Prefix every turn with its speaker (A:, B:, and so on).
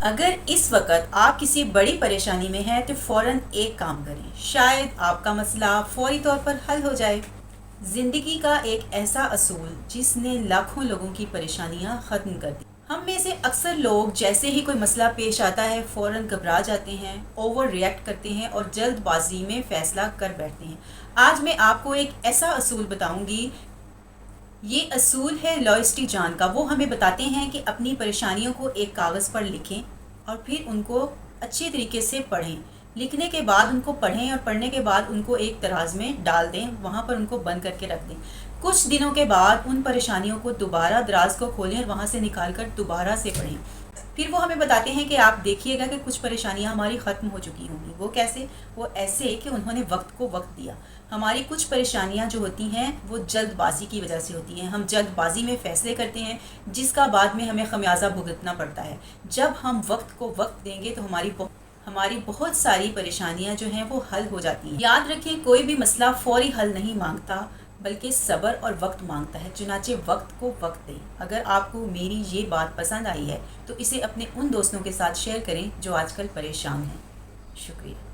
A: اگر اس وقت آپ کسی بڑی پریشانی میں ہیں تو فوراً ایک کام کریں، شاید آپ کا مسئلہ فوری طور پر حل ہو جائے۔ زندگی کا ایک ایسا اصول جس نے لاکھوں لوگوں کی پریشانیاں ختم کر دی۔ ہم میں سے اکثر لوگ جیسے ہی کوئی مسئلہ پیش آتا ہے فوراً گھبرا جاتے ہیں، اوور ریئیکٹ کرتے ہیں اور جلد بازی میں فیصلہ کر بیٹھتے ہیں۔ آج میں آپ کو ایک ایسا اصول بتاؤں گی، یہ اصول ہے لوئس جان کا۔ وہ ہمیں بتاتے ہیں کہ اپنی پریشانیوں کو ایک کاغذ پر لکھیں اور پھر ان کو اچھی طریقے سے پڑھیں۔ لکھنے کے بعد ان کو پڑھیں اور پڑھنے کے بعد ان کو ایک تراز میں ڈال دیں، وہاں پر ان کو بند کر کے رکھ دیں۔ کچھ دنوں کے بعد ان پریشانیوں کو دوبارہ دراز کو کھولیں اور وہاں سے نکال کر دوبارہ سے پڑھیں۔ پھر وہ ہمیں بتاتے ہیں کہ آپ دیکھیے گا کہ کچھ پریشانیاں ہماری ختم ہو چکی ہوں گی۔ وہ کیسے؟ وہ ایسے کہ انہوں نے وقت کو وقت دیا۔ ہماری کچھ پریشانیاں جو ہوتی ہیں وہ جلد بازی کی وجہ سے ہوتی ہیں، ہم جلد بازی میں فیصلے کرتے ہیں جس کا بعد میں ہمیں خمیازہ بھگتنا پڑتا ہے۔ جب ہم وقت کو وقت دیں گے تو ہماری بہت ساری پریشانیاں جو ہیں وہ حل ہو جاتی ہیں۔ یاد رکھیں، کوئی بھی مسئلہ فوری حل نہیں مانگتا بلکہ صبر اور وقت مانگتا ہے، چنانچہ وقت کو وقت دیں۔ اگر آپ کو میری یہ بات پسند آئی ہے تو اسے اپنے ان دوستوں کے ساتھ شیئر کریں جو آج کل پریشان ہیں۔ شکریہ۔